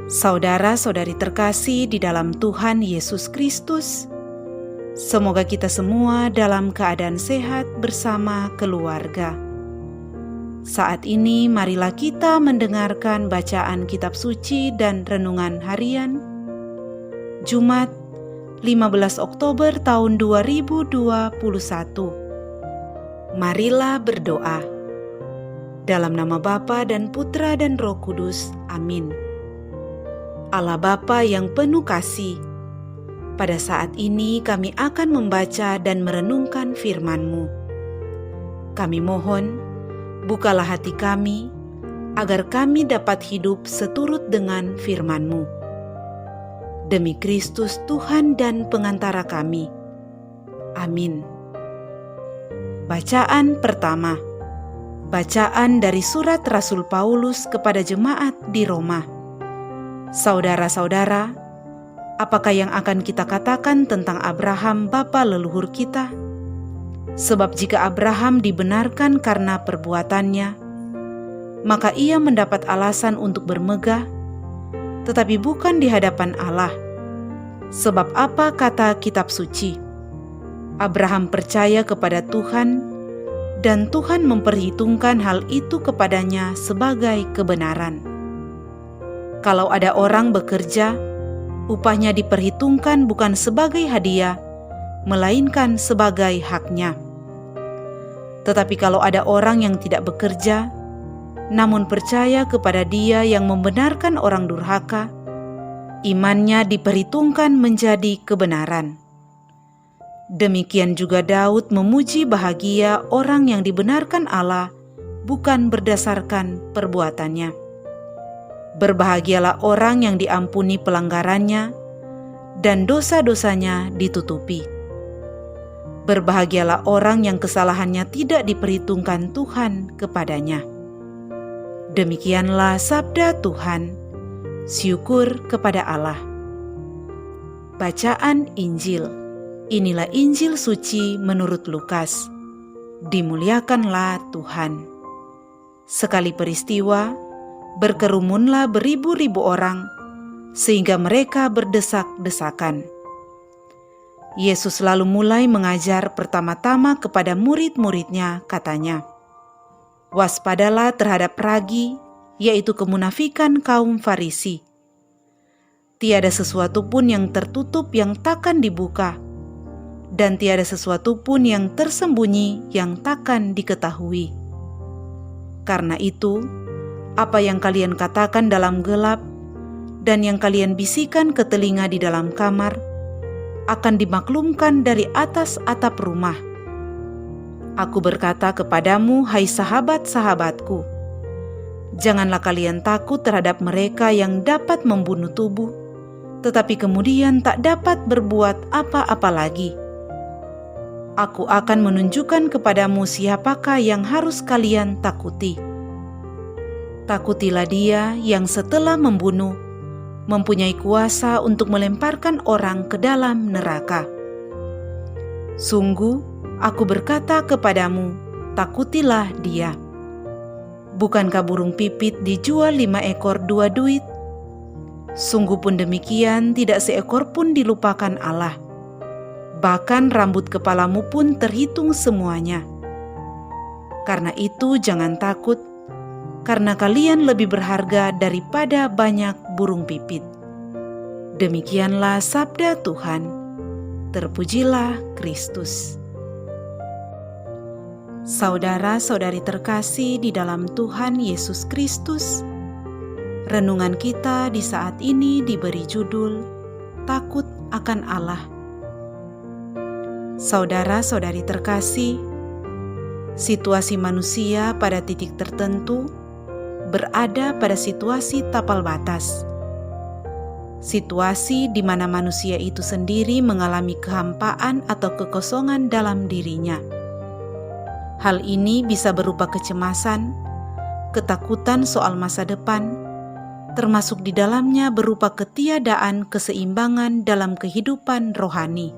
Saudara-saudari terkasih di dalam Tuhan Yesus Kristus, semoga kita semua dalam keadaan sehat bersama keluarga. Saat ini marilah kita mendengarkan bacaan kitab suci dan renungan harian Jumat 15 Oktober tahun 2021. Marilah berdoa. Dalam nama Bapa dan Putra dan Roh Kudus. Amin. Allah Bapa yang penuh kasih, pada saat ini kami akan membaca dan merenungkan firman-Mu. Kami mohon, bukalah hati kami, agar kami dapat hidup seturut dengan firman-Mu. Demi Kristus Tuhan dan pengantara kami. Amin. Bacaan pertama. Bacaan dari surat Rasul Paulus kepada jemaat di Roma. Saudara-saudara, apakah yang akan kita katakan tentang Abraham bapa leluhur kita? Sebab jika Abraham dibenarkan karena perbuatannya, maka ia mendapat alasan untuk bermegah, tetapi bukan di hadapan Allah. Sebab apa kata kitab suci? Abraham percaya kepada Tuhan, dan Tuhan memperhitungkan hal itu kepadanya sebagai kebenaran. Kalau ada orang bekerja, upahnya diperhitungkan bukan sebagai hadiah, melainkan sebagai haknya. Tetapi kalau ada orang yang tidak bekerja, namun percaya kepada Dia yang membenarkan orang durhaka, imannya diperhitungkan menjadi kebenaran. Demikian juga Daud memuji bahagia orang yang dibenarkan Allah bukan berdasarkan perbuatannya. Berbahagialah orang yang diampuni pelanggarannya dan dosa-dosanya ditutupi. Berbahagialah orang yang kesalahannya tidak diperhitungkan Tuhan kepadanya. Demikianlah sabda Tuhan. Syukur kepada Allah. Bacaan Injil. Inilah Injil suci menurut Lukas. Dimuliakanlah Tuhan. Sekali peristiwa, berkerumunlah beribu-ribu orang, sehingga mereka berdesak-desakan. Yesus lalu mulai mengajar pertama-tama kepada murid-muridnya, katanya, "Waspadalah terhadap ragi, yaitu kemunafikan kaum Farisi. Tiada sesuatu pun yang tertutup yang takkan dibuka, dan tiada sesuatu pun yang tersembunyi yang takkan diketahui. Karena itu, apa yang kalian katakan dalam gelap dan yang kalian bisikan ke telinga di dalam kamar akan dimaklumkan dari atas atap rumah. Aku berkata kepadamu, hai sahabat-sahabatku, janganlah kalian takut terhadap mereka yang dapat membunuh tubuh, tetapi kemudian tak dapat berbuat apa-apa lagi. Aku akan menunjukkan kepadamu siapakah yang harus kalian takuti. Takutilah Dia yang setelah membunuh, mempunyai kuasa untuk melemparkan orang ke dalam neraka. Sungguh, aku berkata kepadamu, takutilah Dia. Bukankah burung pipit dijual 5 ekor 2 duit? Sungguh pun demikian, tidak seekor pun dilupakan Allah. Bahkan rambut kepalamu pun terhitung semuanya. Karena itu jangan takut, karena kalian lebih berharga daripada banyak burung pipit." Demikianlah sabda Tuhan. Terpujilah Kristus. Saudara-saudari terkasih di dalam Tuhan Yesus Kristus, renungan kita di saat ini diberi judul Takut akan Allah. Saudara-saudari terkasih, situasi manusia pada titik tertentu berada pada situasi tapal batas. Situasi di mana manusia itu sendiri mengalami kehampaan atau kekosongan dalam dirinya. Hal ini bisa berupa kecemasan, ketakutan soal masa depan, termasuk di dalamnya berupa ketiadaan keseimbangan dalam kehidupan rohani.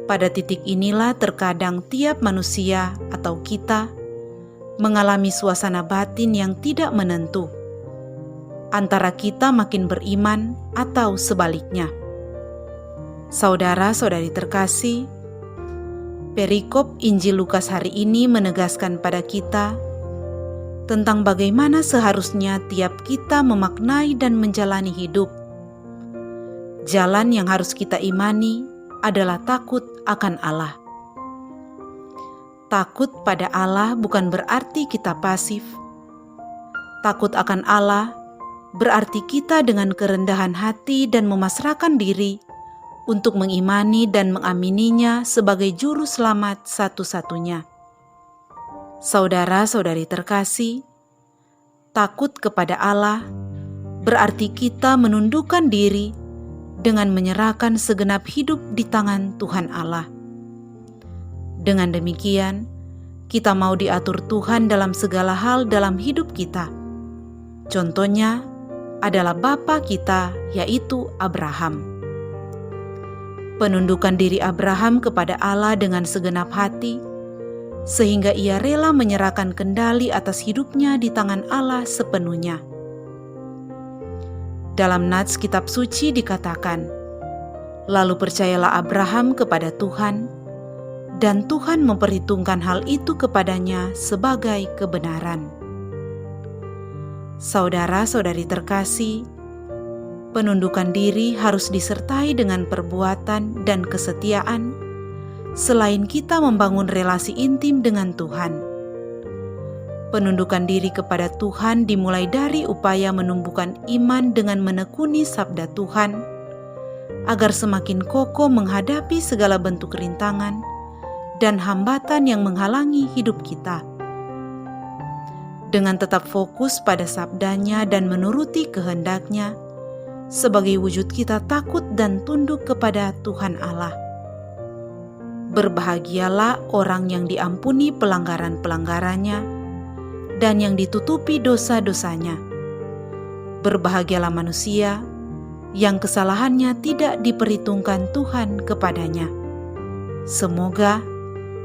Pada titik inilah terkadang tiap manusia atau kita mengalami suasana batin yang tidak menentu, antara kita makin beriman atau sebaliknya. Saudara-saudari terkasih, perikop Injil Lukas hari ini menegaskan pada kita tentang bagaimana seharusnya tiap kita memaknai dan menjalani hidup. Jalan yang harus kita imani adalah takut akan Allah. Takut pada Allah bukan berarti kita pasif. Takut akan Allah berarti kita dengan kerendahan hati dan memasrahkan diri untuk mengimani dan mengamininya sebagai juru selamat satu-satunya. Saudara-saudari terkasih, takut kepada Allah berarti kita menundukkan diri dengan menyerahkan segenap hidup di tangan Tuhan Allah. Dengan demikian, kita mau diatur Tuhan dalam segala hal dalam hidup kita. Contohnya adalah bapa kita, yaitu Abraham. Penundukan diri Abraham kepada Allah dengan segenap hati, sehingga ia rela menyerahkan kendali atas hidupnya di tangan Allah sepenuhnya. Dalam nats kitab suci dikatakan, "Lalu percayalah Abraham kepada Tuhan, dan Tuhan memperhitungkan hal itu kepadanya sebagai kebenaran." Saudara-saudari terkasih, penundukan diri harus disertai dengan perbuatan dan kesetiaan, selain kita membangun relasi intim dengan Tuhan. Penundukan diri kepada Tuhan dimulai dari upaya menumbuhkan iman dengan menekuni sabda Tuhan, agar semakin kokoh menghadapi segala bentuk rintangan dan hambatan yang menghalangi hidup kita. Dengan tetap fokus pada sabdanya dan menuruti kehendaknya, sebagai wujud kita takut dan tunduk kepada Tuhan Allah. Berbahagialah orang yang diampuni pelanggaran-pelanggarannya dan yang ditutupi dosa-dosanya. Berbahagialah manusia yang kesalahannya tidak diperhitungkan Tuhan kepadanya. Semoga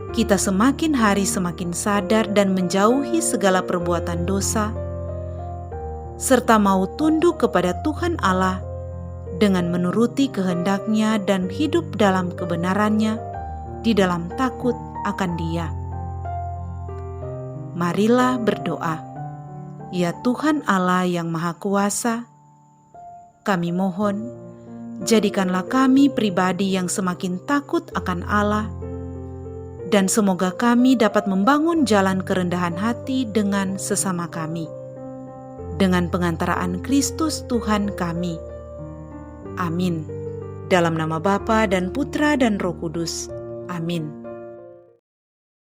kita semakin hari semakin sadar dan menjauhi segala perbuatan dosa, serta mau tunduk kepada Tuhan Allah dengan menuruti kehendak-Nya dan hidup dalam kebenaran-Nya di dalam takut akan Dia. Marilah berdoa. Ya Tuhan Allah yang Maha Kuasa, kami mohon, jadikanlah kami pribadi yang semakin takut akan Allah, dan semoga kami dapat membangun jalan kerendahan hati dengan sesama kami, dengan pengantaraan Kristus Tuhan kami. Amin. Dalam nama Bapa dan Putra dan Roh Kudus. Amin.